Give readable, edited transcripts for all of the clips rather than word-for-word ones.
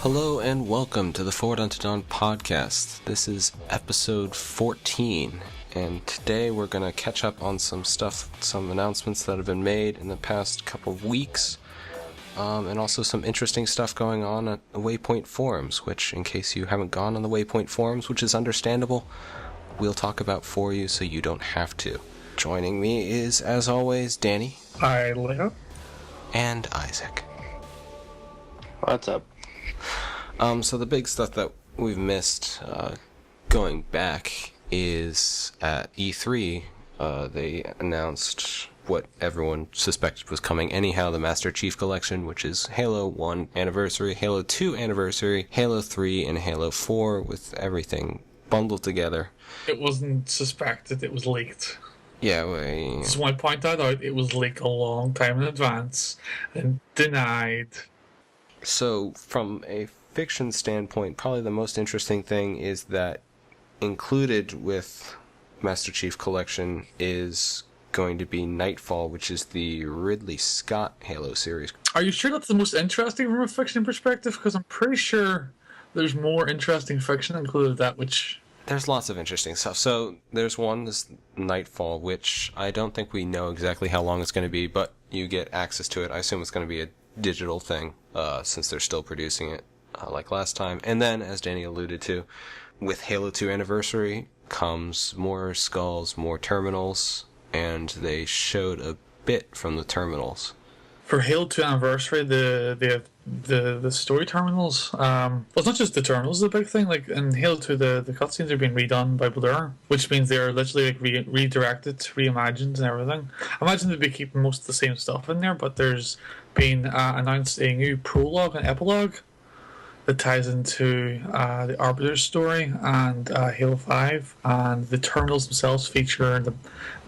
Hello and welcome to the Forward Unto Dawn podcast. This is episode 14, and today we're going to catch up on some announcements that have been made in the past couple of weeks, and also some interesting stuff going on at the Waypoint forums, which, in case you haven't gone on the Waypoint forums, which is understandable, we'll talk about for you so you don't have to. Joining me is, as always, Danny. Hi, Leo. And Isaac. What's up? So the big stuff that we've missed going back is at E3, they announced what everyone suspected was coming anyhow, the Master Chief Collection, which is Halo 1 Anniversary, Halo 2 Anniversary, Halo 3, and Halo 4, with everything bundled together. It wasn't suspected, it was leaked. Yeah, Just want to point that out, it was leaked a long time in advance and denied. So, from a fiction standpoint, probably the most interesting thing is that included with Master Chief Collection is going to be Nightfall, which is the Ridley Scott Halo series. Are you sure that's the most interesting from a fiction perspective? Because I'm pretty sure there's more interesting fiction included that, which... There's lots of interesting stuff. So, there's one, this Nightfall, which I don't think we know exactly how long it's going to be, but you get access to it. I assume it's going to be a digital thing, since they're still producing it. Like last time. And then, as Danny alluded to, with Halo 2 Anniversary comes more skulls, more terminals, and they showed a bit from the terminals. For Halo 2 Anniversary, the story terminals, well, it's not just the terminals, the big thing. Like in Halo 2, the cutscenes are being redone by Blur, which means they're literally like redirected, reimagined, and everything. I imagine they'd be keeping most of the same stuff in there, but there's been announced a new prologue and epilogue that ties into the Arbiter's story and Halo 5, and the terminals themselves feature the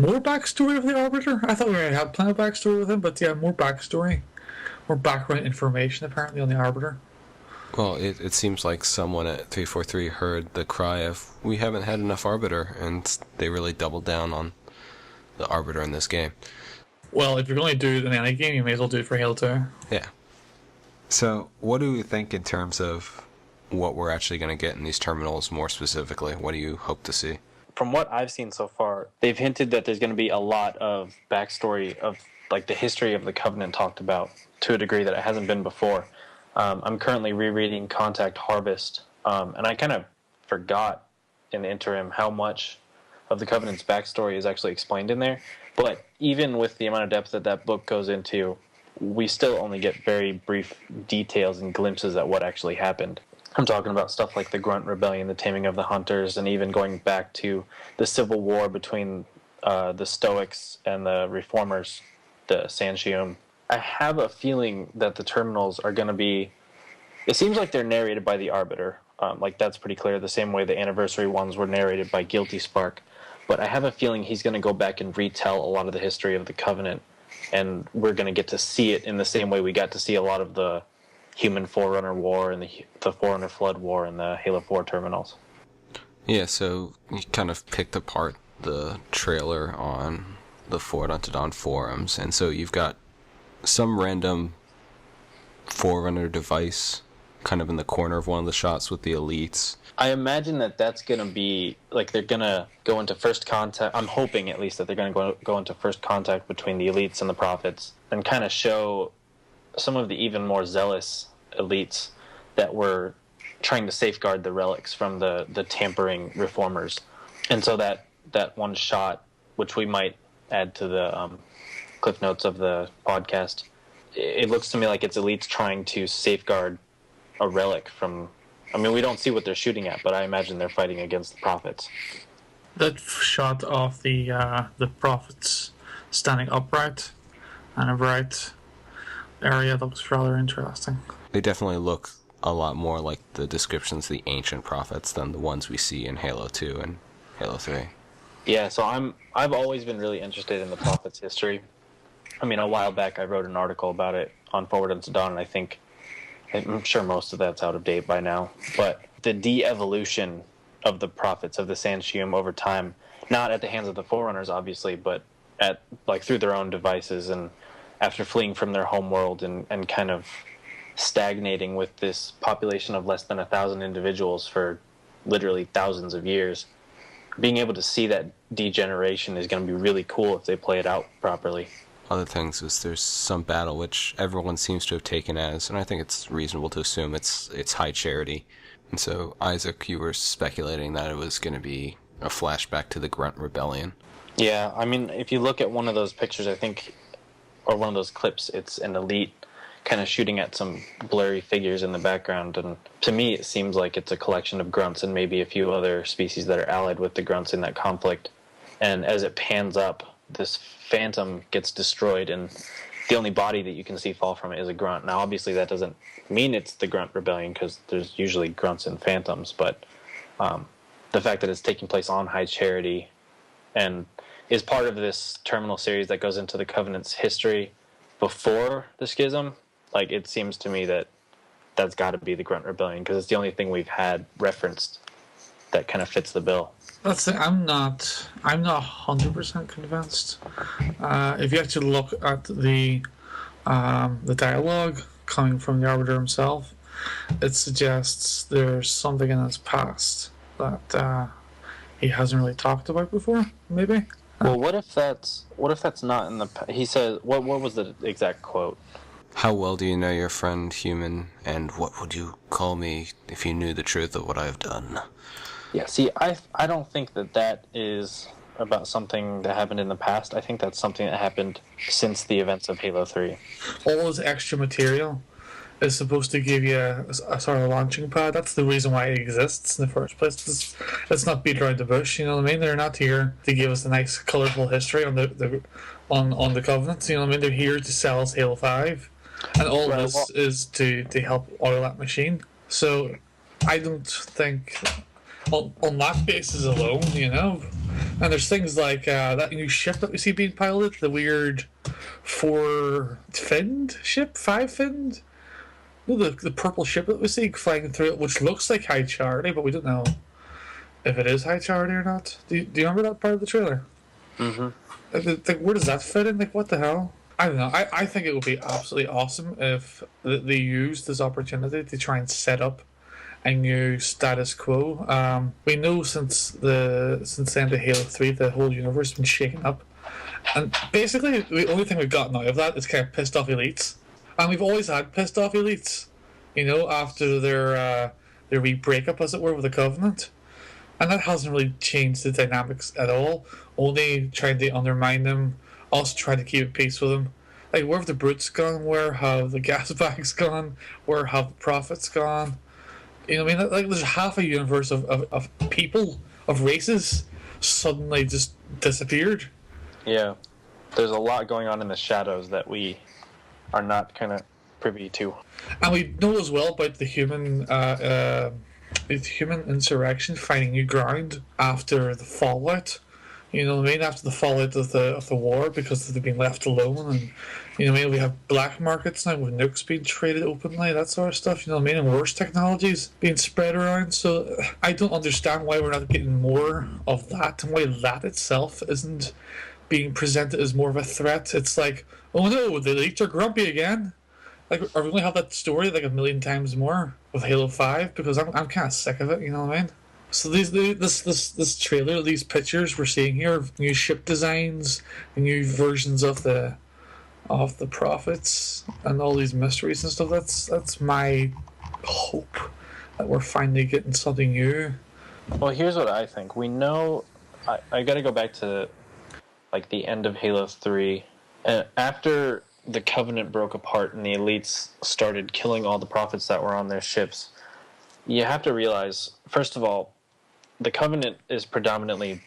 more backstory of the Arbiter. I thought we already had plenty of backstory with him, but yeah, more backstory, more background information apparently on the Arbiter. Well, it seems like someone at 343 heard the cry of, we haven't had enough Arbiter, and they really doubled down on the Arbiter in this game. Well, if you're going to do it in any game, you may as well do it for Halo 2. Yeah. So, what do we think in terms of what we're actually going to get in these terminals more specifically? What do you hope to see? From what I've seen so far, they've hinted that there's going to be a lot of backstory of like the history of the Covenant talked about to a degree that it hasn't been before. I'm currently rereading Contact Harvest, and I kind of forgot in the interim how much of the Covenant's backstory is actually explained in there. But even with the amount of depth that that book goes into, we still only get very brief details and glimpses at what actually happened. I'm talking about stuff like the Grunt Rebellion, the Taming of the Hunters, and even going back to the civil war between the Stoics and the Reformers, the Sanshium. I have a feeling that the terminals are going to be... It seems like they're narrated by the Arbiter. Like, that's pretty clear, the same way the Anniversary ones were narrated by Guilty Spark. But I have a feeling he's going to go back and retell a lot of the history of the Covenant, and we're going to get to see it in the same way we got to see a lot of the Human Forerunner War and the Forerunner Flood War and the Halo 4 terminals. Yeah, so you kind of picked apart the trailer on the Forward Unto Dawn forums, and so you've got some random Forerunner device kind of in the corner of one of the shots with the elites. I imagine that that's going to be, like, they're going to go into first contact. I'm hoping, at least, that they're going to go into first contact between the elites and the prophets and kind of show some of the even more zealous elites that were trying to safeguard the relics from the tampering reformers. And so that one shot, which we might add to the cliff notes of the podcast, it looks to me like it's elites trying to safeguard a relic from... I mean, we don't see what they're shooting at, but I imagine they're fighting against the prophets. That shot of the prophets standing upright and a bright area looks rather interesting. They definitely look a lot more like the descriptions of the ancient prophets than the ones we see in Halo 2 and Halo 3. Yeah, so I've always been really interested in the prophets' history. I mean, a while back I wrote an article about it on Forward Unto Dawn, and I'm sure most of that's out of date by now, but the de-evolution of the prophets of the Sanshium over time, not at the hands of the Forerunners, obviously, but through their own devices and after fleeing from their home world and kind of stagnating with this population of less than 1,000 individuals for literally thousands of years. Being able to see that degeneration is going to be really cool if they play it out properly. Other things is there's some battle which everyone seems to have taken as, and I think it's reasonable to assume it's High Charity. And so, Isaac, you were speculating that it was going to be a flashback to the Grunt Rebellion. Yeah, I mean, if you look at one of those pictures, I think, or one of those clips, it's an elite kind of shooting at some blurry figures in the background, and to me it seems like it's a collection of grunts and maybe a few other species that are allied with the grunts in that conflict. And as it pans up, this phantom gets destroyed, and the only body that you can see fall from it is a grunt. Now, obviously, that doesn't mean it's the Grunt Rebellion, because there's usually grunts and phantoms, but the fact that it's taking place on High Charity and is part of this terminal series that goes into the Covenant's history before the Schism, like, it seems to me that that's got to be the Grunt Rebellion, because it's the only thing we've had referenced that kind of fits the bill. That's it. I'm not 100% convinced. If you actually look at the dialogue coming from the Arbiter himself, it suggests there's something in his past that he hasn't really talked about before. Maybe. Well, what if that's not in the? He says, what was the exact quote? How well do you know your friend, human, and what would you call me if you knew the truth of what I have done? Yeah, see, I don't think that is about something that happened in the past. I think that's something that happened since the events of Halo 3. All this extra material is supposed to give you a sort of launching pad. That's the reason why it exists in the first place. Let's not beat around the bush, you know what I mean? They're not here to give us a nice, colourful history on the Covenant, you know what I mean? They're here to sell us Halo 5. And all this is to help oil that machine. So I don't think... On that basis alone, you know, and there's things like that new ship that we see being piloted, the weird 4-finned ship, 5-finned, the purple ship that we see flying through it, which looks like High Charity, but we don't know if it is High Charity or not. Do you remember that part of the trailer? Mm-hmm. Like, where does that fit in? Like, what the hell? I don't know. I think it would be absolutely awesome if they used this opportunity to try and set up a new status quo. We know since the end of Halo 3, the whole universe has been shaken up, and basically the only thing we've gotten out of that is kind of pissed off elites, and we've always had pissed off elites, you know, after their wee breakup, as it were, with the Covenant, and that hasn't really changed the dynamics at all. Only trying to undermine them, also trying to keep at peace with them. Like, where have the brutes gone? Where have the gas bags gone? Where have the prophets gone? You know what I mean? Like, there's half a universe of people, of races, suddenly just disappeared. Yeah. There's a lot going on in the shadows that we are not kind of privy to. And we know as well about the human insurrection finding new ground after the fallout. You know what I mean? After the fallout of the war, because they've been left alone, and you know what I mean. We have black markets now with nukes being traded openly, that sort of stuff. You know what I mean? And worse technologies being spread around. So I don't understand why we're not getting more of that, and why that itself isn't being presented as more of a threat. It's like, oh no, the elites are grumpy again. Like, are we going to have that story like a million times more with Halo 5? Because I'm kind of sick of it. You know what I mean? So this trailer, these pictures we're seeing here of new ship designs, new versions of the prophets, and all these mysteries and stuff. That's my hope that we're finally getting something new. Well, here's what I think. We know. I got to go back to like the end of Halo 3, and after the Covenant broke apart and the elites started killing all the prophets that were on their ships. You have to realize, first of all, the Covenant is predominantly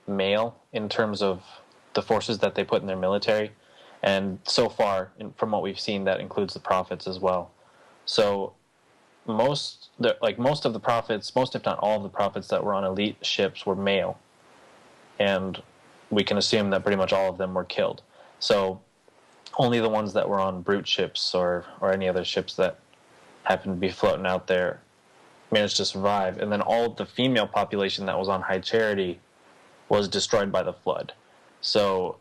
male in terms of the forces that they put in their military, and so far, from what we've seen, that includes the prophets as well. So most of the prophets, most if not all of the prophets that were on elite ships were male, and we can assume that pretty much all of them were killed. So only the ones that were on brute ships or any other ships that happened to be floating out there managed to survive, and then all of the female population that was on High Charity was destroyed by the flood. So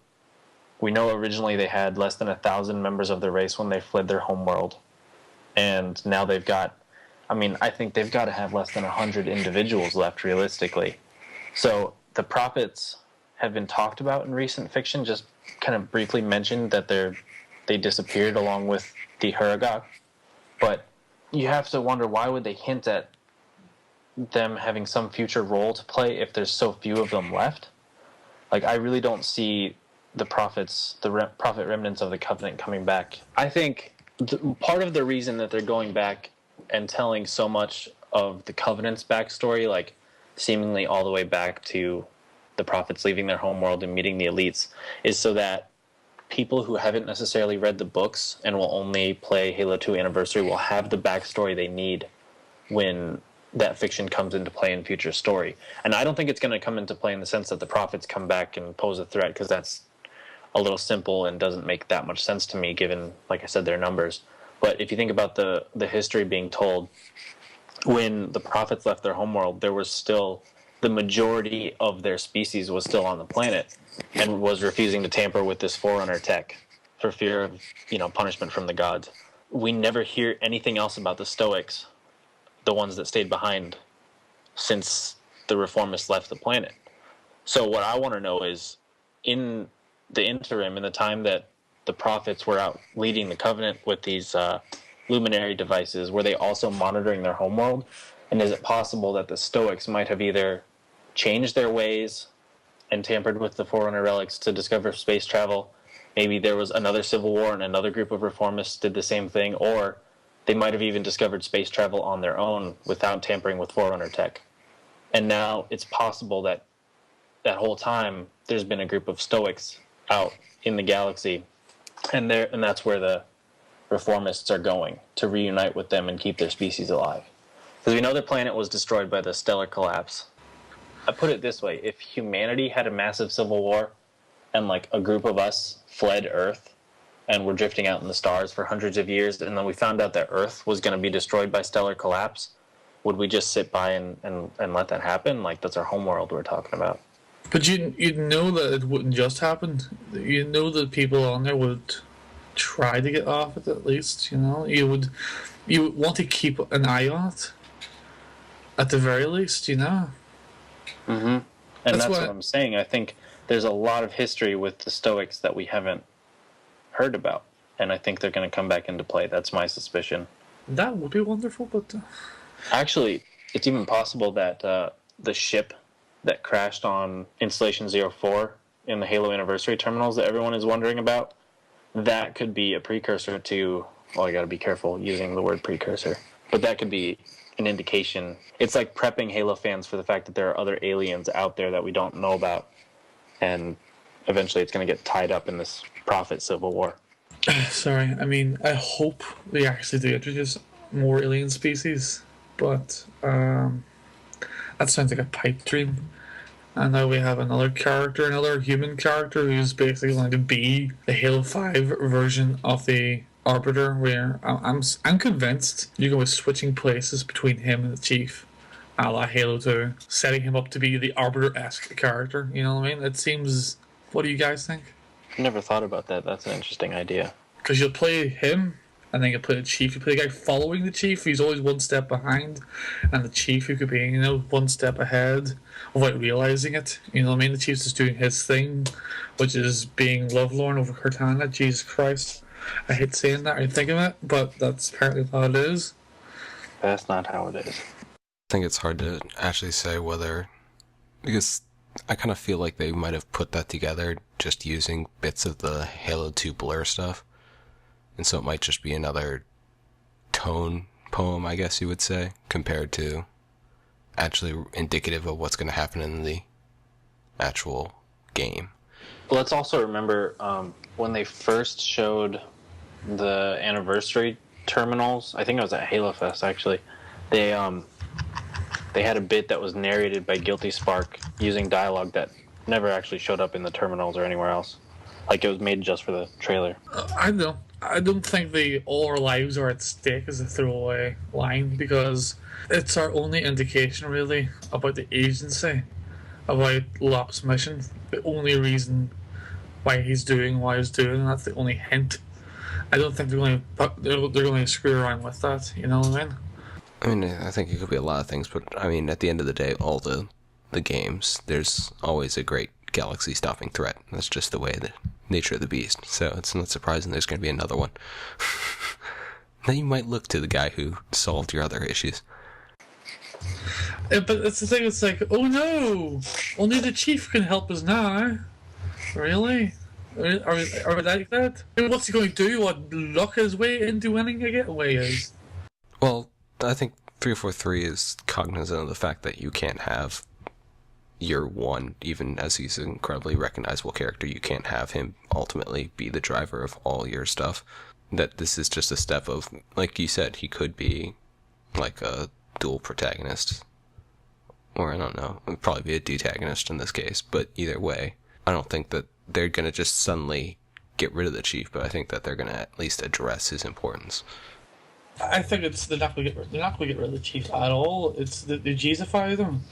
We know originally they had less than 1,000 members of their race when they fled their homeworld. And now they've got, I think they've got to have less than 100 individuals left, realistically. So the prophets have been talked about in recent fiction, just kind of briefly mentioned that they disappeared along with the Huragok. But you have to wonder, why would they hint at them having some future role to play if there's so few of them left? Like, I really don't see the prophets, prophet remnants of the covenant coming back. I think part of the reason that they're going back and telling so much of the covenant's backstory, like seemingly all the way back to the prophets leaving their homeworld and meeting the elites, is so that people who haven't necessarily read the books and will only play Halo 2 Anniversary will have the backstory they need when that fiction comes into play in future story. And I don't think it's going to come into play in the sense that the prophets come back and pose a threat, because that's a little simple and doesn't make that much sense to me, given, like I said, their numbers. But if you think about the history being told, when the prophets left their homeworld, there was still, the majority of their species was still on the planet and was refusing to tamper with this Forerunner tech for fear of, punishment from the gods. We never hear anything else about the Stoics, the ones that stayed behind since the Reformists left the planet. So what I want to know is, in the interim, in the time that the prophets were out leading the covenant with these luminary devices, were they also monitoring their homeworld? And is it possible that the Stoics might have either changed their ways and tampered with the Forerunner relics to discover space travel? Maybe there was another civil war and another group of reformists did the same thing, or they might have even discovered space travel on their own without tampering with Forerunner tech. And now it's possible that that whole time there's been a group of Stoics out in the galaxy, and that's where the reformists are going, to reunite with them and keep their species alive. Because we know their planet was destroyed by the stellar collapse. I put it this way: if humanity had a massive civil war and like a group of us fled Earth and were drifting out in the stars for hundreds of years, and then we found out that Earth was going to be destroyed by stellar collapse, would we just sit by and let that happen? Like, that's our homeworld we're talking about. But you'd know that it wouldn't just happen. You know that people on there would try to get off it at least. You would want to keep an eye on it at the very least. Mm-hmm. And that's what I'm saying. I think there's a lot of history with the Stoics that we haven't heard about, and I think they're going to come back into play. That's my suspicion. That would be wonderful, but actually, it's even possible that the ship that crashed on Installation 04 in the Halo Anniversary terminals that everyone is wondering about, that could be a precursor to, well, you got to be careful using the word precursor, but that could be an indication. It's like prepping Halo fans for the fact that there are other aliens out there that we don't know about, and eventually it's going to get tied up in this prophet civil war. Sorry, I hope they actually do introduce more alien species, but that sounds like a pipe dream. And now we have another human character, who's basically going to be the Halo 5 version of the Arbiter, where I'm convinced you're going to be switching places between him and the Chief, a la Halo 2, setting him up to be the Arbiter-esque character, you know what I mean? It seems... What do you guys think? I never thought about that. That's an interesting idea. Because you'll play him, and then you'll play the Chief. You play the guy following the Chief, who's always one step behind, and the Chief, who could be, one step ahead without realizing it. You know what I mean? The Chief's just doing his thing, which is being lovelorn over Cortana. Jesus Christ. I hate saying that or thinking it, but that's apparently how it is. That's not how it is. I think it's hard to actually say whether... Because I kind of feel like they might have put that together just using bits of the Halo 2 Blur stuff. And so it might just be another tone poem, I guess you would say, compared to actually indicative of what's going to happen in the actual game. Let's also remember when they first showed the anniversary terminals, I think it was at Halo Fest actually, they had a bit that was narrated by Guilty Spark using dialogue that never actually showed up in the terminals or anywhere else. Like, it was made just for the trailer. I don't think all our lives are at stake as a throwaway line, because it's our only indication, really, about the agency, about Locke's mission. The only reason why he's doing what he's doing. That's the only hint. I don't think they're going to screw around with that. You know what I mean? I mean, I think it could be a lot of things, but I mean, at the end of the day, all the games, there's always a great galaxy-stopping threat. That's just the way, the nature of the beast. So it's not surprising there's going to be another one. Then you might look to the guy who solved your other issues. But it's the thing. It's like, oh no, only the chief can help us now. Really? Are we like that? What's he going to do? What, luck his way into winning a getaway is? Well, I think 343 is cognizant of the fact that you can't have year one, even as he's an incredibly recognizable character, you can't have him ultimately be the driver of all your stuff. That this is just a step of, like you said, he could be like a dual protagonist. Or I don't know, it would probably be a detagonist in this case, but either way, I don't think that they're going to just suddenly get rid of the chief, but I think that they're going to at least address his importance. I think they're not going to get rid of the chief at all. It's they Jesusify him.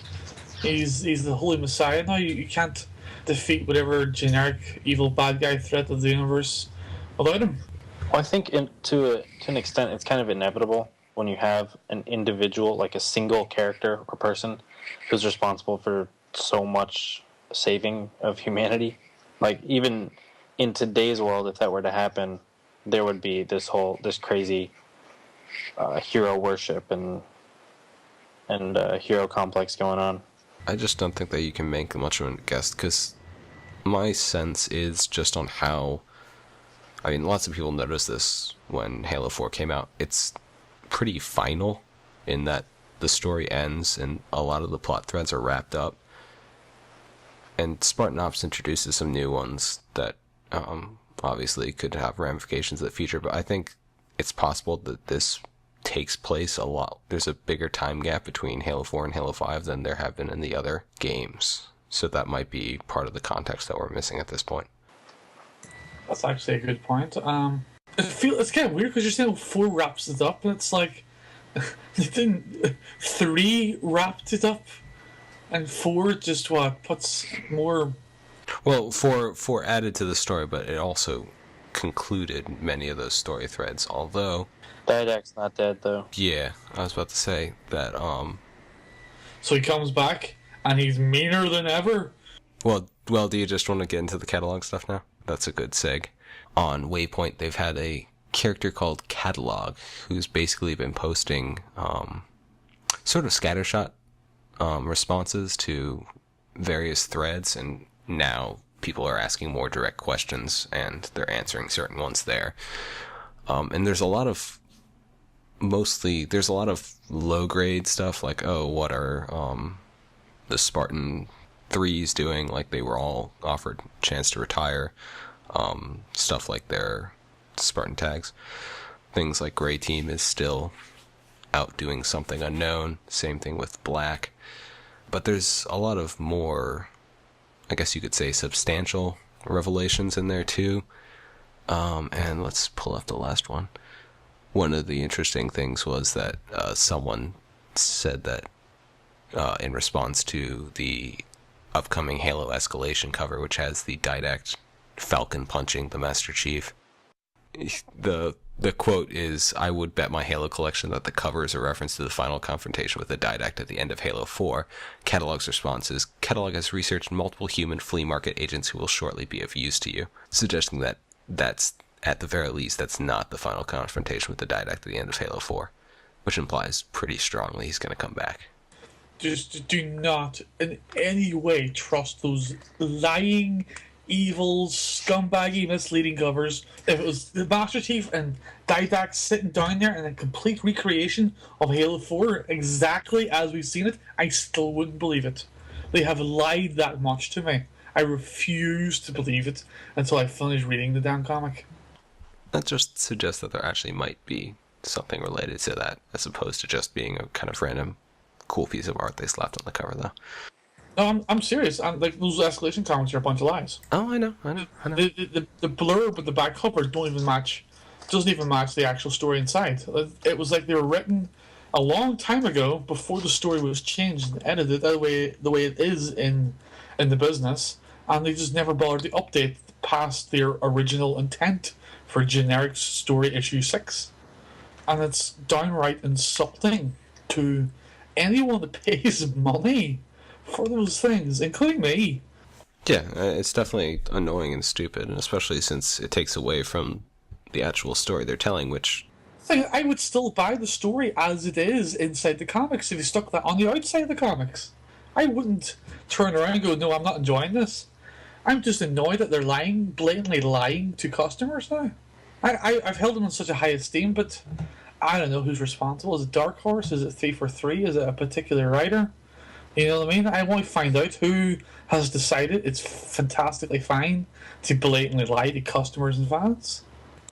He's the holy messiah now. You can't defeat whatever generic evil bad guy threat of the universe without him. Well, I think to an extent it's kind of inevitable when you have an individual, like a single character or person, who's responsible for so much saving of humanity. Like, even in today's world, if that were to happen, there would be this crazy hero worship and hero complex going on. I just don't think that you can make much of a guess, because my sense is just on how... I mean, lots of people noticed this when Halo 4 came out. It's pretty final in that the story ends and a lot of the plot threads are wrapped up. And Spartan Ops introduces some new ones that obviously could have ramifications in the future, but I think it's possible that this takes place a lot. There's a bigger time gap between Halo 4 and Halo 5 than there have been in the other games. So that might be part of the context that we're missing at this point. That's actually a good point. It's kind of weird because you're saying 4 wraps it up, and it's like didn't 3 wrapped it up, and 4 just puts more. Well, 4 added to the story, but it also concluded many of those story threads. Although Didac's not dead though. Yeah, I was about to say that. So he comes back and he's meaner than ever. Well, do you just want to get into the catalog stuff now? That's a good seg. On Waypoint, they've had a character called Catalog, who's basically been posting sort of scattershot responses to various threads, and now people are asking more direct questions, and they're answering certain ones there. And there's a lot of low-grade stuff, like, oh, what are the Spartan 3s doing? Like, they were all offered a chance to retire. Stuff like their Spartan tags. Things like Grey Team is still out doing something unknown. Same thing with Black. But there's a lot of more, I guess you could say, substantial revelations in there too. And let's pull up the last one. One of the interesting things was that someone said that in response to the upcoming Halo Escalation cover, which has the Didact Falcon punching the Master Chief, the quote is, "I would bet my Halo collection that the cover is a reference to the final confrontation with the Didact at the end of Halo 4. Catalog's response is, Catalog has researched multiple human flea market agents who will shortly be of use to you," suggesting that that's, at the very least, that's not the final confrontation with the Didact at the end of Halo 4, which implies pretty strongly he's going to come back. Just do not in any way trust those lying, evil, scumbaggy, misleading covers. If it was the Master Chief and Didact sitting down there in a complete recreation of Halo 4 exactly as we've seen it, I still wouldn't believe it. They have lied that much to me. I refuse to believe it until I finish reading the damn comic. That just suggests that there actually might be something related to that, as opposed to just being a kind of random cool piece of art they slapped on the cover, though. No, I'm serious. Like, those escalation comments are a bunch of lies. Oh, I know. The blurb with the back cover doesn't even match the actual story inside. It was like they were written a long time ago before the story was changed and edited the way it is in the business, and they just never bothered to update past their original intent for generic story issue 6. And it's downright insulting to anyone that pays money for those things, including me. Yeah, it's definitely annoying and stupid, and especially since it takes away from the actual story they're telling, which... I would still buy the story as it is inside the comics if you stuck that on the outside of the comics. I wouldn't turn around and go, no, I'm not enjoying this. I'm just annoyed that they're blatantly lying to customers now. I've held them in such a high esteem, but I don't know who's responsible. Is it Dark Horse? Is it 343? Is it a particular writer? You know what I mean? I want to find out who has decided it's fantastically fine to blatantly lie to customers and fans.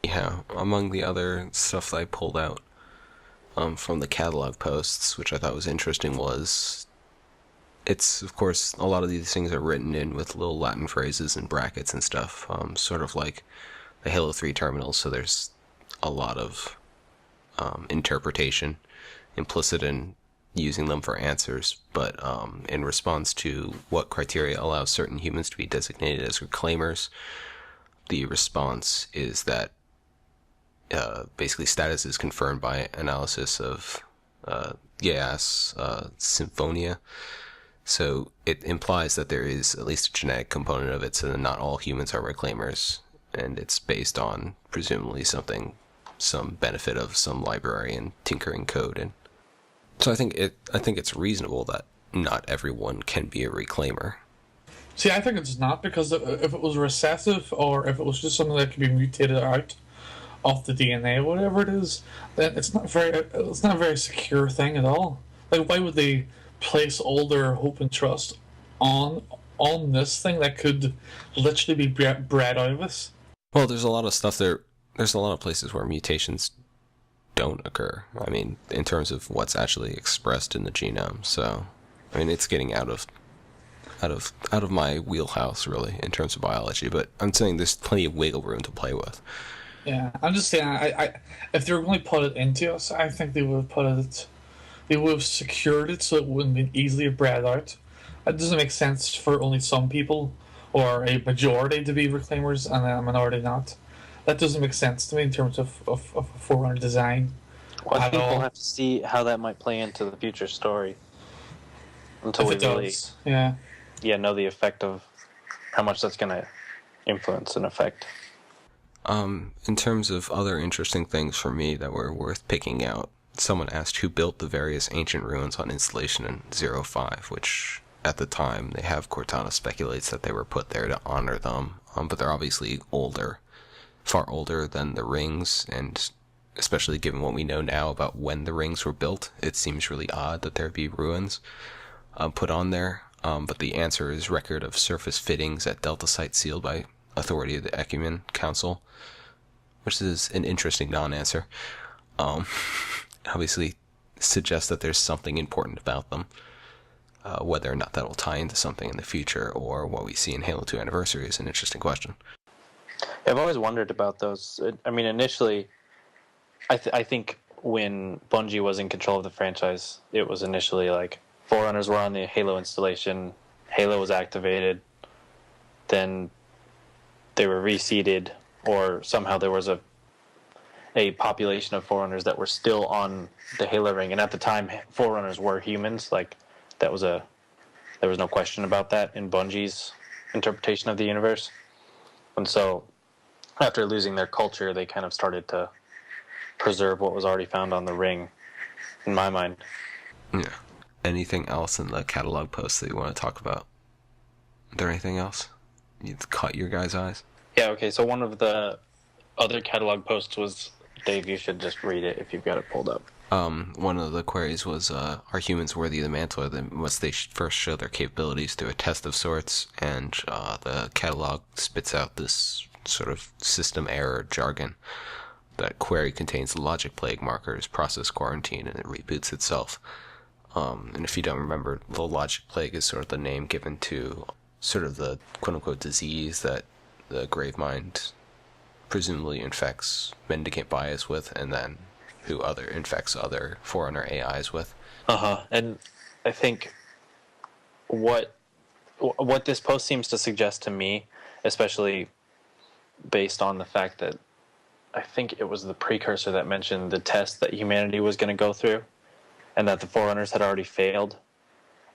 Yeah, among the other stuff that I pulled out from the catalog posts, which I thought was interesting, was it's, of course, a lot of these things are written in with little Latin phrases and brackets and stuff, sort of like the Halo 3 terminals, so there's a lot of interpretation implicit in using them for answers, but in response to what criteria allows certain humans to be designated as reclaimers, the response is that basically status is confirmed by analysis of Symphonia. So it implies that there is at least a genetic component of it, so that not all humans are reclaimers, and it's based on presumably some benefit of some librarian tinkering code. And so I think it's reasonable that not everyone can be a reclaimer. See, I think it's not, because if it was recessive or if it was just something that could be mutated out of the DNA or whatever it is, then it's not a very secure thing at all. Like, why would they place all their hope and trust on this thing that could literally be bred out of us? Well, there's a lot of stuff there. There's a lot of places where mutations don't occur. I mean, in terms of what's actually expressed in the genome. So, I mean, it's getting out of my wheelhouse, really, in terms of biology. But I'm saying there's plenty of wiggle room to play with. Yeah, I'm just saying, if they were going to put it into us, I think they would have they would have secured it so it wouldn't be easily bred out. It doesn't make sense for only some people or a majority to be reclaimers and a minority not. That doesn't make sense to me in terms of Forerunner design. Well, I think we'll have to see how that might play into the future story until we really know the effect of how much that's going to influence and affect. In terms of other interesting things for me that were worth picking out, someone asked who built the various ancient ruins on installation in 05, which at the time they have Cortana speculates that they were put there to honor them, but they're obviously older, far older than the rings, and especially given what we know now about when the rings were built, it seems really odd that there be ruins put on there. But the answer is record of surface fittings at Delta site sealed by authority of the Ecumen Council, which is an interesting non-answer. Obviously suggests that there's something important about them. Whether or not that will tie into something in the future or what we see in Halo 2 Anniversary is an interesting question. Yeah, I've always wondered about those. I mean, initially, I think when Bungie was in control of the franchise, it was initially like Forerunners were on the Halo installation, Halo was activated, then they were reseeded, or somehow there was a population of Forerunners that were still on the Halo ring, and at the time, Forerunners were humans. Like there was no question about that in Bungie's interpretation of the universe. And so, after losing their culture, they kind of started to preserve what was already found on the ring, in my mind. Yeah. Anything else in the catalog post that you want to talk about? Is there anything else you've caught your guys' eyes? Yeah, okay, so one of the other catalog posts was, Dave, you should just read it if you've got it pulled up. One of the queries was, are humans worthy of the mantle, or must they first show their capabilities through a test of sorts? And the catalog spits out this sort of system error jargon. That query contains logic plague markers, process quarantine, and it reboots itself. And if you don't remember, the logic plague is sort of the name given to sort of the quote-unquote disease that the Gravemind presumably infects mendicant bias with, and then who infects other Forerunner AIs with. And I think what this post seems to suggest to me, especially based on the fact that I think it was the precursor that mentioned the test that humanity was going to go through and that the Forerunners had already failed.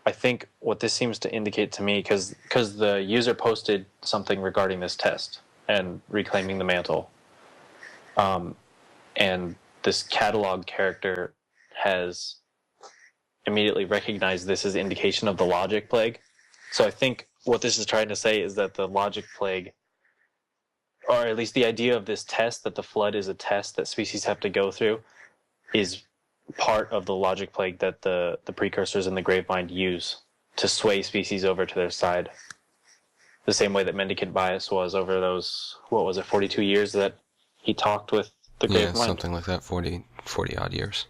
I think what this seems to indicate to me, because the user posted something regarding this test and reclaiming the mantle, and this catalog character has immediately recognized this as indication of the logic plague. So I think what this is trying to say is that the logic plague, or at least the idea of this test, that the flood is a test that species have to go through, is part of the logic plague that the precursors in the Gravemind use to sway species over to their side. The same way that mendicant bias was over those, 42 years that he talked with the Gravemind? Yeah, something like that, 40 odd years.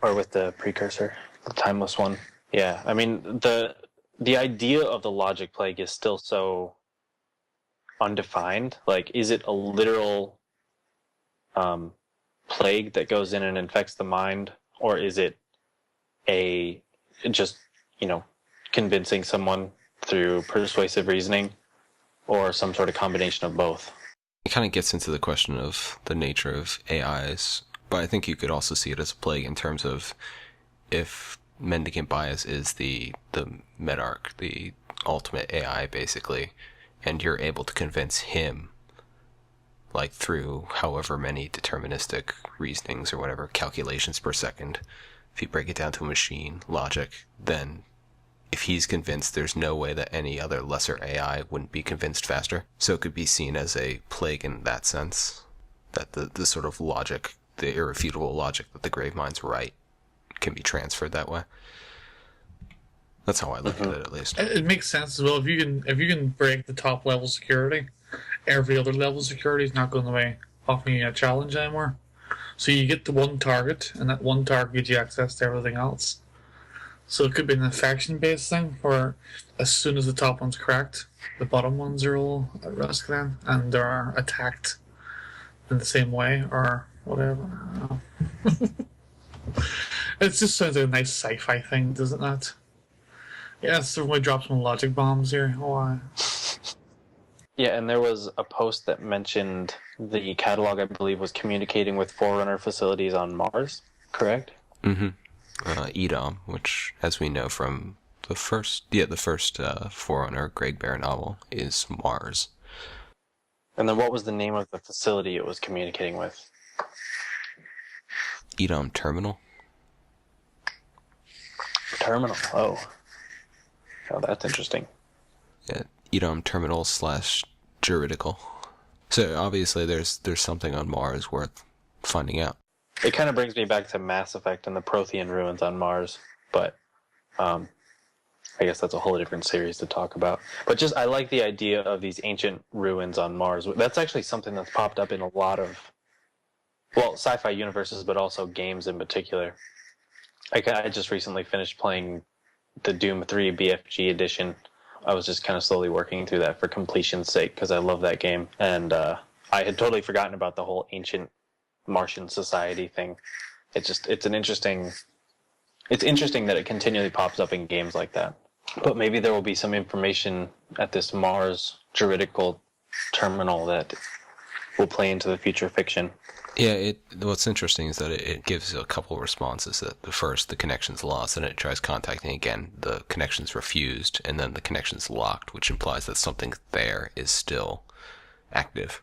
Or with the precursor, the timeless one. Yeah, I mean, the idea of the logic plague is still so undefined. Like, is it a literal plague that goes in and infects the mind, or is it just convincing someone through persuasive reasoning, or some sort of combination of both? It kind of gets into the question of the nature of AIs, but I think you could also see it as a plague in terms of if mendicant bias is the Medarch, the ultimate AI basically, and you're able to convince him, like through however many deterministic reasonings or whatever, calculations per second, if you break it down to a machine logic, then if he's convinced, there's no way that any other lesser AI wouldn't be convinced faster. So it could be seen as a plague in that sense, that the sort of logic, the irrefutable logic that the Gravemind's right, can be transferred that way. That's how I look at it, at least. It makes sense as well. If you can break the top level security, every other level of security is not going to be offering you a challenge anymore. So you get the one target, and that one target gives you access to everything else. So it could be an infection-based thing, where as soon as the top one's cracked, the bottom ones are all at risk then, and they are attacked in the same way, or whatever. I don't know. It just sounds like a nice sci-fi thing, doesn't it? Yeah, so we drop some logic bombs here. Why? Yeah, and there was a post that mentioned the catalog, I believe, was communicating with Forerunner facilities on Mars, correct? Mm-hmm. Edom, which, as we know from the first Forerunner Greg Bear novel, is Mars. And then what was the name of the facility it was communicating with? Edom Terminal. Terminal, oh, that's interesting. Yeah, Edom Terminal / juridical. So obviously there's something on Mars worth finding out. It kind of brings me back to Mass Effect and the Prothean ruins on Mars, but I guess that's a whole different series to talk about. But just, I like the idea of these ancient ruins on Mars. That's actually something that's popped up in a lot of, sci-fi universes, but also games in particular. I just recently finished playing the Doom 3 BFG edition. I was just kind of slowly working through that for completion's sake, because I love that game. And I had totally forgotten about the whole ancient Martian society thing. It's interesting that it continually pops up in games like that. But maybe there will be some information at this Mars juridical terminal that will play into the future fiction. Yeah, what's interesting is that it gives a couple of responses. That the first, the connection's lost, and it tries contacting again, the connection's refused, and then the connection's locked, which implies that something there is still active.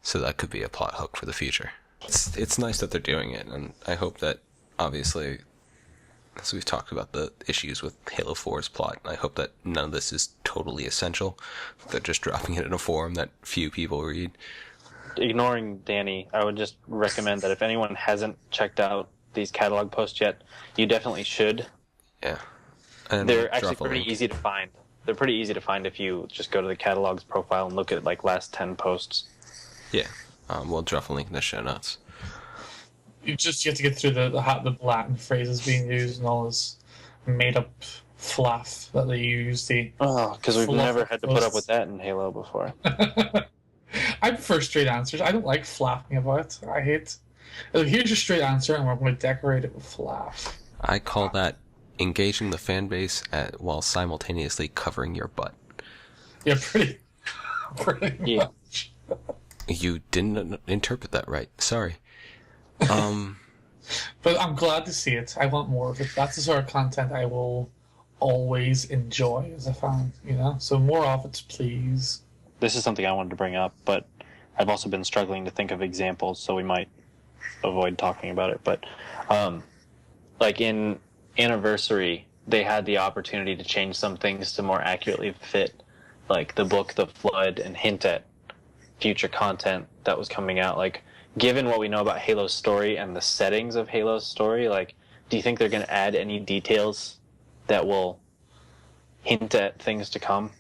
So that could be a plot hook for the future. It's nice that they're doing it, and I hope that, obviously, as we've talked about the issues with Halo 4's plot, I hope that none of this is totally essential. They're just dropping it in a forum that few people read. Ignoring Danny, I would just recommend that if anyone hasn't checked out these catalog posts yet, you definitely should. Yeah. And they're actually pretty easy to find. They're pretty easy to find if you just go to the catalog's profile and look at last 10 posts. Yeah. We'll drop a link in the show notes. You have to get through the Latin phrases being used and all this made-up fluff that they use. Because we've never had to put up with that in Halo before. I prefer straight answers. I don't like flapping about. I hate. Here's your straight answer, and we're going to decorate it with flaff. I call that engaging the fan base while simultaneously covering your butt. Yeah, pretty much. You didn't interpret that right. Sorry. But I'm glad to see it. I want more of it. That's the sort of content I will always enjoy as a fan, you know? So more of it, please. This is something I wanted to bring up, but I've also been struggling to think of examples, so we might avoid talking about it. But like in Anniversary, they had the opportunity to change some things to more accurately fit like the book, The Flood, and hint at future content that was coming out. Like, given what we know about Halo's story and the settings of Halo's story, like, do you think they're going to add any details that will hint at things to come?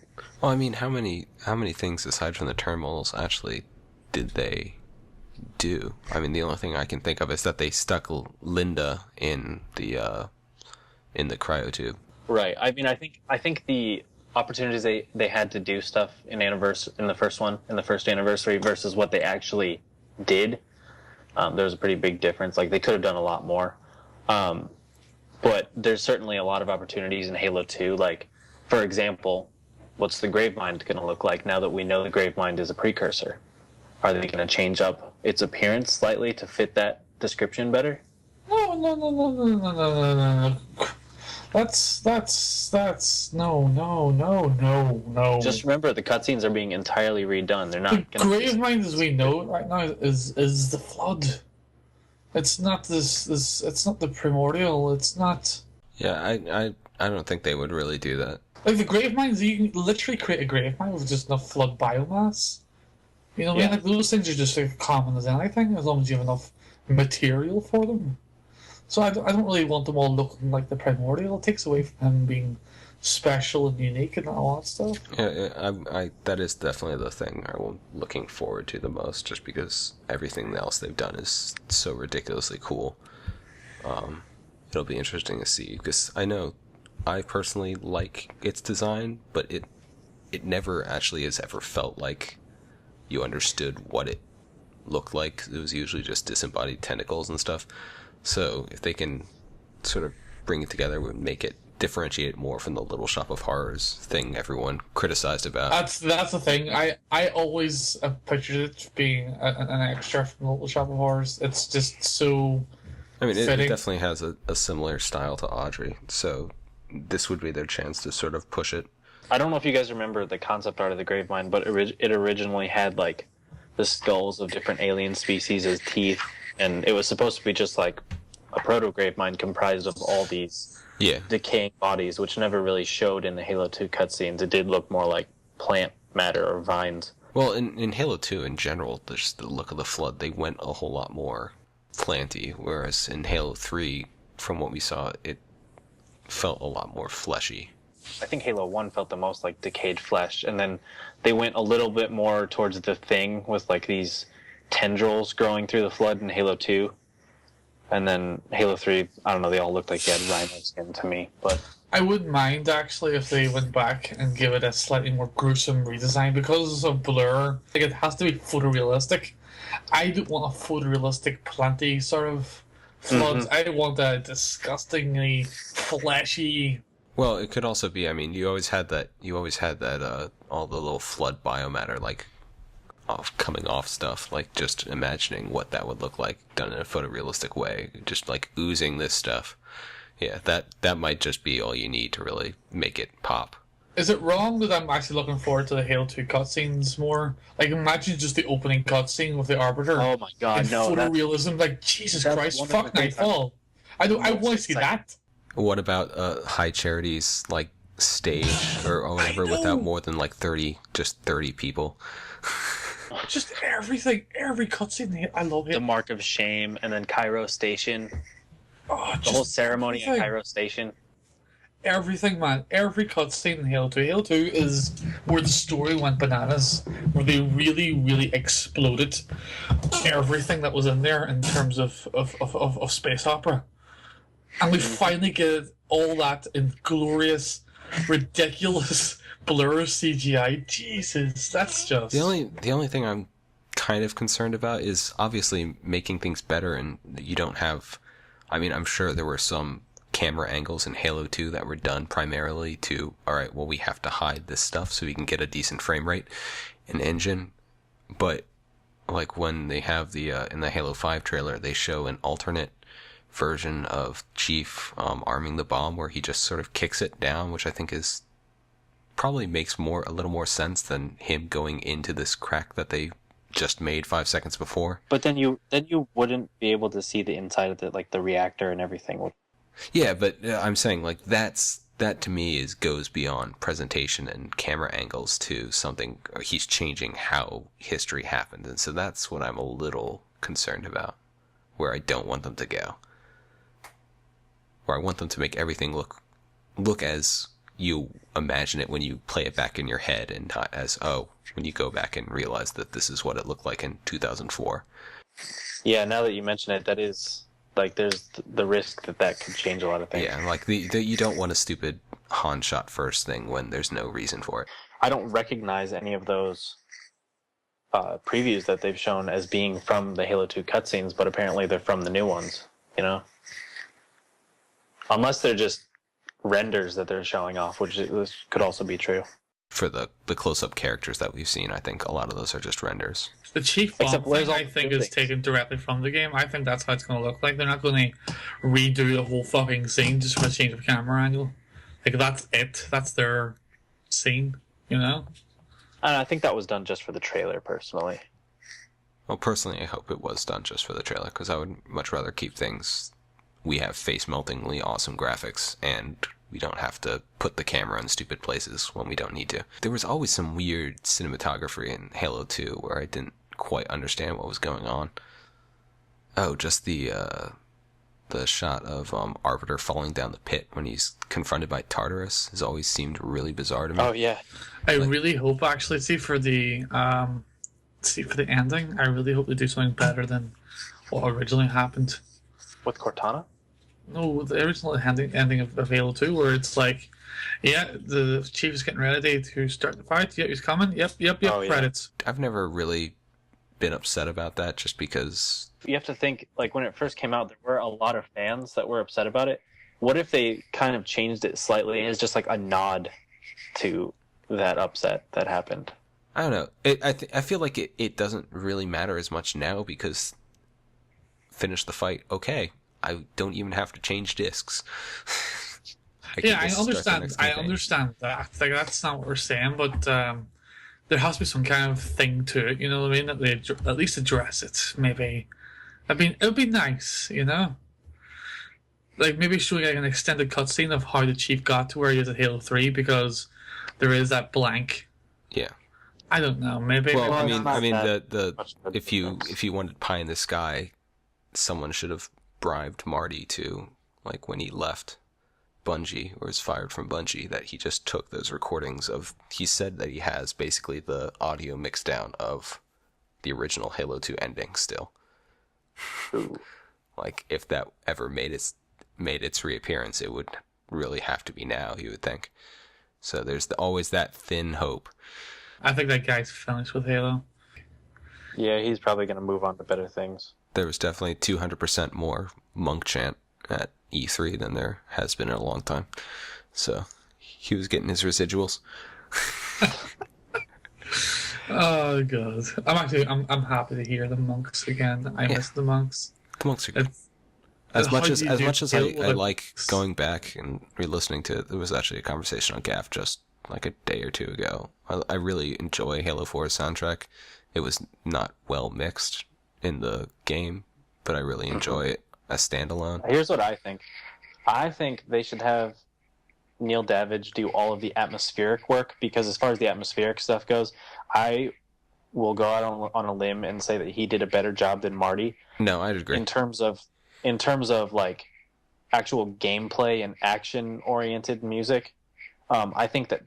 Well, I mean, how many things aside from the terminals actually did they do? I mean, the only thing I can think of is that they stuck Linda in the cryotube. Right. I mean, I think the opportunities they had to do stuff in the first Anniversary versus what they actually did, there was a pretty big difference. Like, they could have done a lot more. But there's certainly a lot of opportunities in Halo 2. Like, for example, what's the Gravemind going to look like now that we know the Gravemind is a precursor? Are they going to change up its appearance slightly to fit that description better? No. That's no. Just remember, the cutscenes are being entirely redone. They're not. The Gravemind, as we know it right now, is the Flood. It's not this. It's not the Primordial. It's not. Yeah, I don't think they would really do that. Like the Gravemind, you can literally create a Gravemind with just enough Flood biomass. You know what I mean? Like those things are just as common as anything, as long as you have enough material for them. So I don't really want them all looking like the Primordial. It takes away from them being special and unique and all that stuff. Yeah, I that is definitely the thing I'm looking forward to the most, just because everything else they've done is so ridiculously cool. It'll be interesting to see, because I know I personally like its design, but it never actually has ever felt like you understood what it looked like. It was usually just disembodied tentacles and stuff. So if they can sort of bring it together and make it differentiate more from the Little Shop of Horrors thing everyone criticized about. That's the thing. I always pictured it being an extra from the Little Shop of Horrors. It's just so. I mean, it definitely has a similar style to Audrey, so this would be their chance to sort of push it. I don't know if you guys remember the concept art of the Gravemind, but it originally had like the skulls of different alien species as teeth, and it was supposed to be just like a proto-Gravemind comprised of all these decaying bodies, which never really showed in the Halo 2 cutscenes. It did look more like plant matter or vines. Well, in Halo 2 in general, just the look of the Flood, they went a whole lot more planty, whereas in Halo 3, from what we saw, it felt a lot more fleshy. I think Halo 1 felt the most like decayed flesh, and then they went a little bit more towards the Thing with like these tendrils growing through the Flood in Halo 2. And then Halo 3, I don't know, they all looked like they had rhino skin to me, but... I wouldn't mind, actually, if they went back and give it a slightly more gruesome redesign. Because of Blur, like, it has to be photorealistic. I don't want a photorealistic, planty sort of Flood. Mm-hmm. I want a disgustingly fleshy... Well, it could also be, I mean, you always had that, all the little Flood biomatter, like, coming off stuff, like just imagining what that would look like done in a photorealistic way, just like oozing this stuff. Yeah, that might just be all you need to really make it pop. Is it wrong that I'm actually looking forward to the Halo 2 cutscenes more? Like, imagine just the opening cutscene with the Arbiter. Oh my god, no. Photorealism, like, Jesus Christ, fuck Nightfall. I want to see that. What about High Charity's, like, stage or whatever without more than, like, 30 people? Just everything, every cutscene, I love it. The Mark of Shame, and then Cairo Station. Oh, the whole ceremony at Cairo Station. Everything, man. Every cutscene in Halo 2. Halo 2 is where the story went bananas, where they really, really exploded everything that was in there in terms of space opera. And we finally get all that in glorious, ridiculous Blur CGI. Jesus, that's just... The only thing I'm kind of concerned about is obviously making things better, and you don't have... I mean, I'm sure there were some camera angles in Halo 2 that were done primarily to, alright, well, we have to hide this stuff so we can get a decent frame rate and engine, but like when they have the in the Halo 5 trailer, they show an alternate version of Chief arming the bomb where he just sort of kicks it down, which I think is probably makes a little more sense than him going into this crack that they just made 5 seconds before. But then you wouldn't be able to see the inside of the reactor and everything. Yeah, but I'm saying like that to me goes beyond presentation and camera angles to something. He's changing how history happened, and so that's what I'm a little concerned about. Where I don't want them to go, where I want them to make everything look as you imagine it when you play it back in your head, and not as when you go back and realize that this is what it looked like in 2004. Yeah, now that you mention it, that is. Like, there's the risk that could change a lot of things. Yeah, like you don't want a stupid Han shot first thing when there's no reason for it. I don't recognize any of those previews that they've shown as being from the Halo 2 cutscenes, but apparently they're from the new ones, you know? Unless they're just renders that they're showing off, which could also be true. For the close-up characters that we've seen, I think a lot of those are just renders. The Chief Bomb thing, I think, is taken directly from the game. I think that's how it's going to look like. They're not going to redo the whole fucking scene just for a change of camera angle. Like, that's it. That's their scene, you know? And I think that was done just for the trailer, personally. Well, personally, I hope it was done just for the trailer, because I would much rather keep things... We have face-meltingly awesome graphics, and we don't have to put the camera in stupid places when we don't need to. There was always some weird cinematography in Halo 2 where I didn't quite understand what was going on. Oh, just the shot of Arbiter falling down the pit when he's confronted by Tartarus has always seemed really bizarre to me. Oh, yeah. I really hope, actually, for the ending, I really hope they do something better than what originally happened. With Cortana? No, the original ending of Halo 2, where it's like, yeah, the Chief is getting ready to start the fight. Yeah, he's coming. Yep, Oh, credits. Yeah. I've never really been upset about that, just because... You have to think, like, when it first came out, there were a lot of fans that were upset about it. What if they kind of changed it slightly as just, like, a nod to that upset that happened? I don't know. I feel like it doesn't really matter as much now, because... Finish the fight, okay. I don't even have to change discs. I understand that. Like, that's not what we're saying, but there has to be some kind of thing to it, you know what I mean? That they at least address it, maybe. It would be nice, you know? Like, maybe showing like an extended cutscene of how the Chief got to where he is at Halo 3, because there is that blank. Yeah. I don't know, maybe. Well, maybe I mean, if you wanted pie in the sky, someone should have bribed Marty to, like, when he left Bungie, or was fired from Bungie, that he just took those recordings of... He said that he has basically the audio mixed down of the original Halo 2 ending still. Ooh. Like, if that ever made its reappearance, it would really have to be now, you would think. So there's always that thin hope. I think that guy's finished with Halo. Yeah, he's probably going to move on to better things. There was definitely 200% more monk chant at E3 than there has been in a long time. So he was getting his residuals. Oh god. I'm happy to hear the monks again. I miss the monks. The monks are good. As much as I like going back and re-listening to it, there was actually a conversation on GAF just like a day or two ago. I really enjoy Halo 4's soundtrack. It was not well mixed in the game, but I really enjoy it as standalone. Here's what I think. I think they should have Neil Davidge do all of the atmospheric work, because as far as the atmospheric stuff goes, I will go out on a limb and say that he did a better job than Marty. No, I'd agree. In terms of like actual gameplay and action oriented music, I think that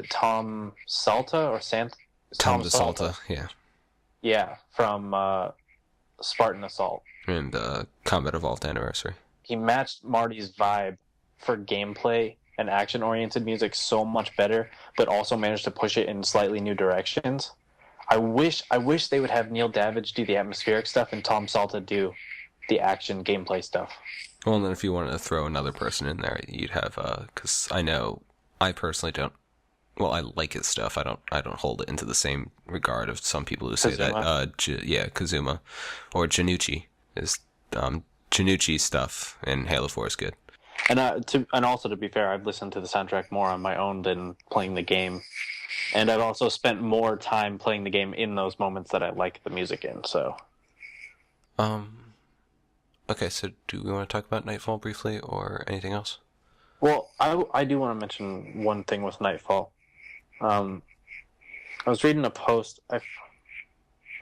Tom Salta or Tom DeSalta, yeah. Yeah, from Spartan Assault. And Combat Evolved Anniversary. He matched Marty's vibe for gameplay and action-oriented music so much better, but also managed to push it in slightly new directions. I wish they would have Neil Davidge do the atmospheric stuff and Tom Salta do the action gameplay stuff. Well, and then if you wanted to throw another person in there, you'd have, because I know I personally don't Well, I like his stuff. I don't hold it into the same regard of some people who say Kazuma. that. Kazuma, or Janucci is Janucci stuff in Halo 4 is good. And also to be fair, I've listened to the soundtrack more on my own than playing the game, and I've also spent more time playing the game in those moments that I like the music in. So, okay. So, do we want to talk about Nightfall briefly, or anything else? well, I do want to mention one thing with Nightfall. I was reading a post.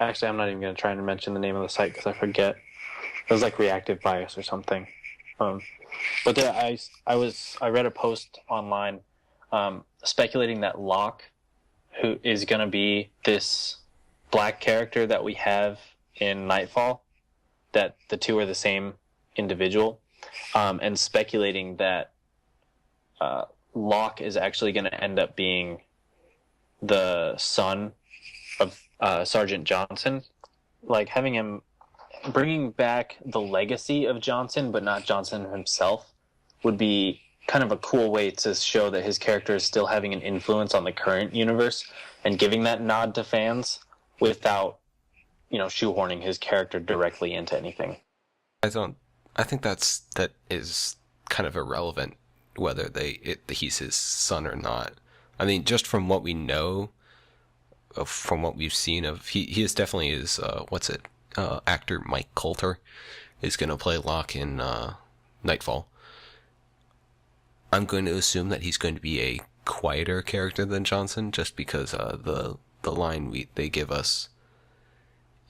Actually, I'm not even going to try and mention the name of the site because I forget. It was like Reactive Bias or something. But there, I read a post online speculating that Locke, who is going to be this black character that we have in Nightfall, that the two are the same individual, and speculating that Locke is actually going to end up being the son of Sergeant Johnson, like having him bringing back the legacy of Johnson, but not Johnson himself, would be kind of a cool way to show that his character is still having an influence on the current universe and giving that nod to fans without, shoehorning his character directly into anything. I think that is kind of irrelevant whether he's his son or not. I mean, just from what we know, from what we've seen of, he is definitely actor Mike Coulter is going to play Locke in Nightfall. I'm going to assume that he's going to be a quieter character than Johnson, just because the line they give us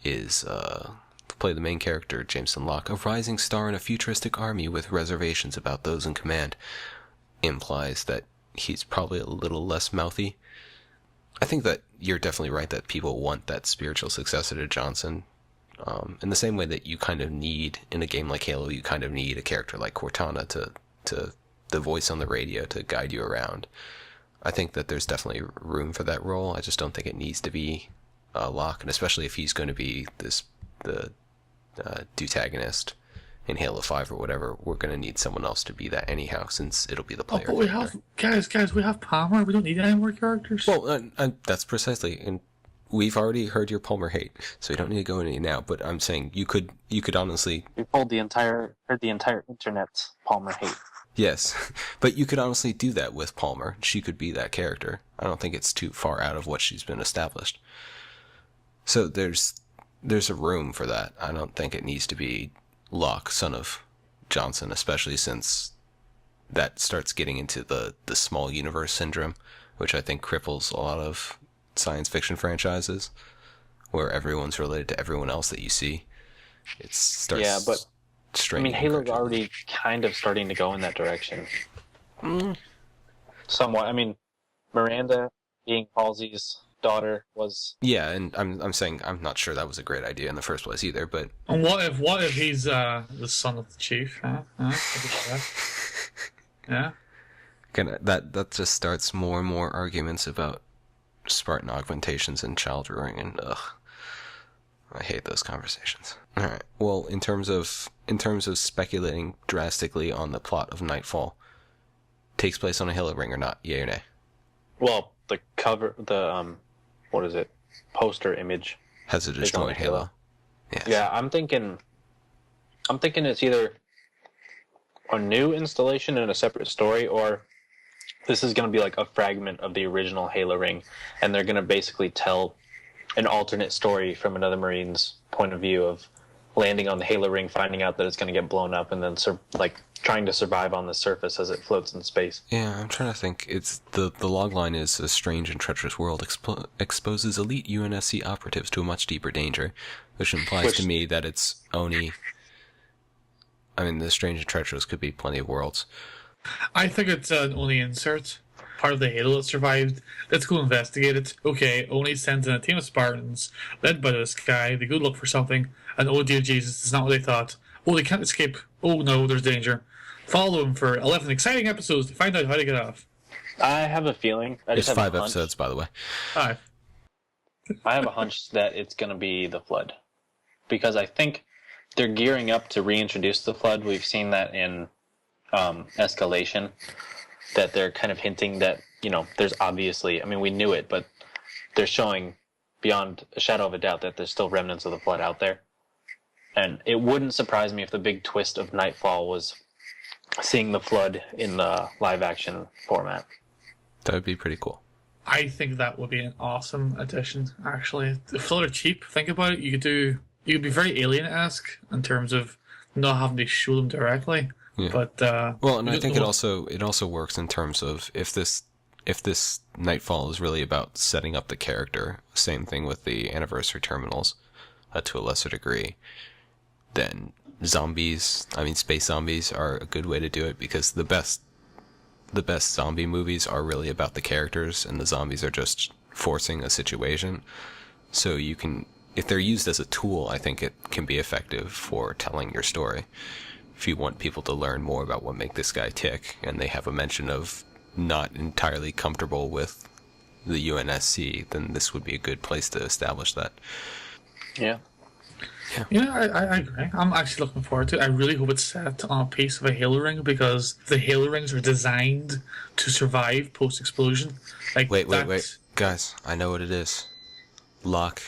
is to play the main character, Jameson Locke, a rising star in a futuristic army with reservations about those in command, implies that he's probably a little less mouthy. I think that you're definitely right that people want that spiritual successor to Johnson. In the same way that you kind of need, in a game like Halo, you kind of need a character like Cortana to the voice on the radio to guide you around. I think that there's definitely room for that role. I just don't think it needs to be Locke, and especially if he's going to be the Dutagonist in Halo 5 or whatever, we're going to need someone else to be that anyhow, since it'll be the player. But we have guys. We have Palmer. We don't need any more characters. Well, that's precisely, and we've already heard your Palmer hate, so you don't need to go into it now. But I'm saying you could honestly. We heard the entire internet's Palmer hate. Yes, but you could honestly do that with Palmer. She could be that character. I don't think it's too far out of what she's been established. So there's a room for that. I don't think it needs to be Locke, son of Johnson, especially since that starts getting into the small universe syndrome, which I think cripples a lot of science fiction franchises, where everyone's related to everyone else that you see. It starts. Yeah, but I mean, Halo's culture. already kind of starting to go in that direction. Somewhat. I mean, Miranda being Halsey's daughter was. Yeah, and I'm saying I'm not sure that was a great idea in the first place either. But And what if he's the son of the chief? Huh? Yeah. that just starts more and more arguments about Spartan augmentations and child rearing, and I hate those conversations. All right. Well, in terms of speculating drastically on the plot of Nightfall, takes place on a Halo ring or not? Yay or nay? Well, the cover, what is it? Poster image Has a destroyed Halo. Yes. Yeah, I'm thinking it's either a new installation in a separate story, or this is going to be like a fragment of the original Halo ring, and they're going to basically tell an alternate story from another Marine's point of view of landing on the Halo ring, finding out that it's going to get blown up, and then trying to survive on the surface as it floats in space. Yeah, I'm trying to think. It's the logline is, a strange and treacherous world exposes elite UNSC operatives to a much deeper danger, which implies to me that it's Oni. I mean, the strange and treacherous could be plenty of worlds. I think it's an Oni insert, part of the Halo that survived. Let's go investigate it. Okay, Oni sends in a team of Spartans, led by this guy. They go look for something, and oh dear Jesus, it's not what they thought. Oh, they can't escape. Oh no, there's danger. Follow them for 11 exciting episodes to find out how to get off. I have a feeling. It's 5 episodes, by the way. 5. I have a hunch that it's going to be the Flood, because I think they're gearing up to reintroduce the Flood. We've seen that in Escalation, that they're kind of hinting that there's obviously, I mean, we knew it, but they're showing beyond a shadow of a doubt that there's still remnants of the Flood out there. And it wouldn't surprise me if the big twist of Nightfall was seeing the Flood in the live-action format. That would be pretty cool. I think that would be an awesome addition, actually. The Flood are cheap. Think about it. You could be very Alien-esque in terms of not having to show them directly. Yeah. But and I think it also works in terms of if this Nightfall is really about setting up the character, same thing with the Anniversary Terminals, to a lesser degree, then space zombies are a good way to do it, because the best zombie movies are really about the characters, and the zombies are just forcing a situation. So you can, if they're used as a tool, I think it can be effective for telling your story. If you want people to learn more about what make this guy tick, and they have a mention of not entirely comfortable with the UNSC, then this would be a good place to establish that. Yeah. Yeah, I agree. I'm actually looking forward to it. I really hope it's set on a piece of a Halo ring, because the Halo rings are designed to survive post-explosion. Wait. Guys, I know what it is. Locke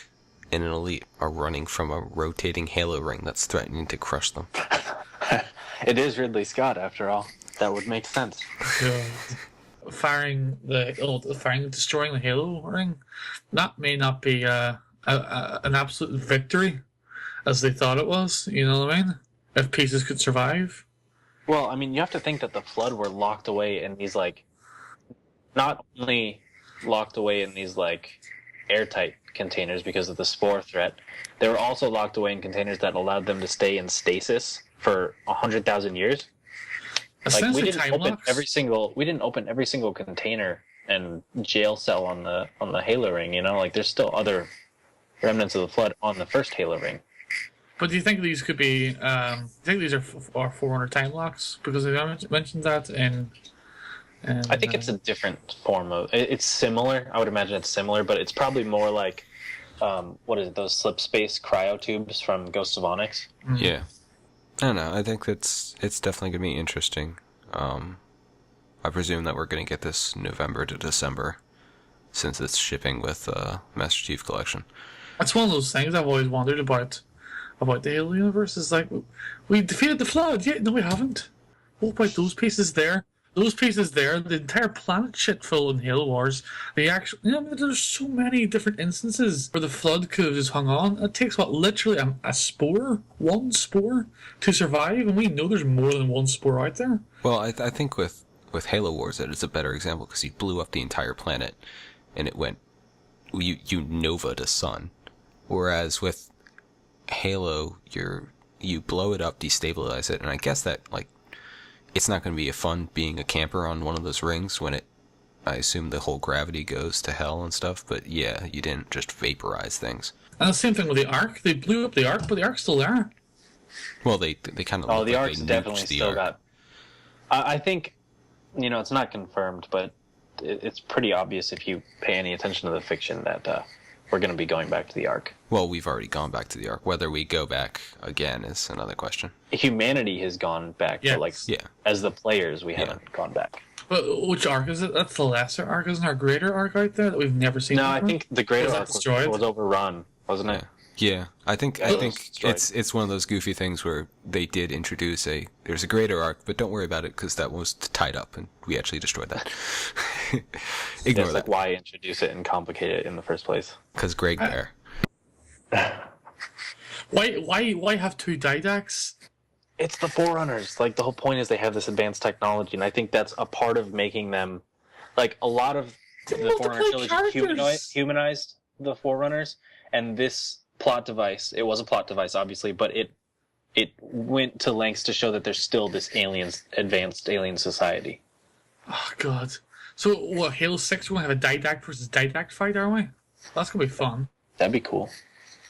and an Elite are running from a rotating Halo ring that's threatening to crush them. It is Ridley Scott, after all. That would make sense. Destroying the Halo ring, that may not be an absolute victory as they thought it was, you know what I mean? If pieces could survive. Well, I mean, you have to think that the Flood were locked away in these, not only locked away in these, airtight containers because of the spore threat, they were also locked away in containers that allowed them to stay in stasis for 100,000 years. We didn't open every single container and jail cell on the Halo ring, there's still other remnants of the Flood on the first Halo ring. But do you think these could be? I think these are Forerunner time locks, because they mentioned that in. I think it's a different form of. It's similar. I would imagine it's similar, but it's probably more like, what is it? Those slip space cryo tubes from Ghosts of Onyx. Mm-hmm. Yeah, I don't know. I think it's definitely gonna be interesting. I presume that we're gonna get this November to December, since it's shipping with Master Chief Collection. That's one of those things I've always wondered about the Halo universe. Is we defeated the Flood. Yeah, no, we haven't. What about those pieces there? Those pieces there, the entire planet shit full in Halo Wars. There's so many different instances where the Flood could have just hung on. It takes literally one spore to survive, and we know there's more than one spore out there. Well, I think with Halo Wars, that is a better example, because he blew up the entire planet, and it went you nova to sun. Whereas with Halo, you blow it up, destabilize it, and I guess that it's not going to be a fun being a camper on one of those rings when I assume the whole gravity goes to hell and stuff. But yeah, you didn't just vaporize things. And the same thing with the Ark. They blew up the Ark, but the Ark's still there. Well, they kind of. Oh, the Ark's definitely still got. I think, it's not confirmed, but it's pretty obvious if you pay any attention to the fiction that we're going to be going back to the Ark. Well, we've already gone back to the Ark. Whether we go back again is another question. Humanity has gone back, but as the players, we haven't gone back. But which Ark is it? That's the lesser Ark. Isn't there a greater Ark out there that we've never seen? No, before? I think the greater Ark was overrun, wasn't it? Yeah, I think it's one of those goofy things where they did introduce there's a greater Ark, but don't worry about it because that was tied up and we actually destroyed that. Ignore that. Why introduce it and complicate it in the first place? Because Greg there. Why have two Didacts? It's the Forerunners. The whole point is they have this advanced technology, and I think that's a part of making them, a lot of the Forerunner trilogy humanized the Forerunners, and this plot device, it was a plot device, obviously, but it went to lengths to show that there's still this advanced alien society. Oh, God. So, what, Halo 6, we're going to have a Didact versus Didact fight, are we? That's going to be fun. That'd be cool.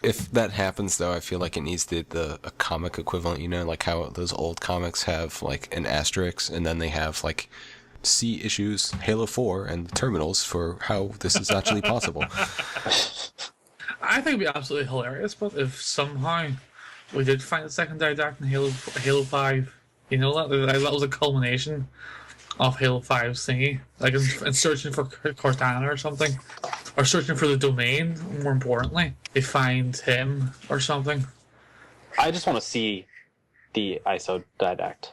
If that happens, though, I feel like it needs a comic equivalent, like how those old comics have, an asterisk, and then they have, C issues, Halo 4, and the terminals for how this is actually possible. I think it'd be absolutely hilarious, but if somehow we did find a second Didact in Halo 5, that was a culmination of Halo 5 thingy, like in searching for Cortana or something, or searching for the domain. More importantly, they find him or something. I just want to see the isodidact.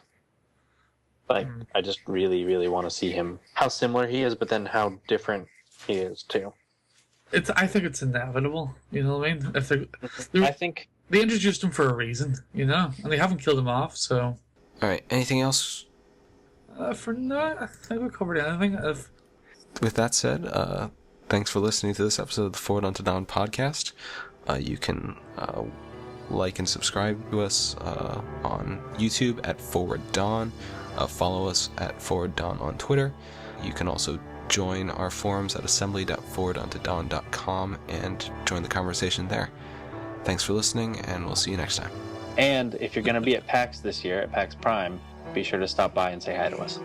Like, I just really, really want to see him. How similar he is, but then how different he is too. I think it's inevitable. You know what I mean? If I think they introduced him for a reason, you know, and they haven't killed him off. So, All right. Anything else? for now, I think we covered anything. With that said, thanks for listening to this episode of the Forward Unto Dawn podcast. You can like and subscribe to us on YouTube at Forward Dawn. Follow us at Forward Dawn on Twitter. You can also join our forums at assembly.forwarduntodawn.com and join the conversation there. Thanks for listening, and we'll see you next time. And if you're going to be at PAX this year, at PAX Prime, be sure to stop by and say hi to us.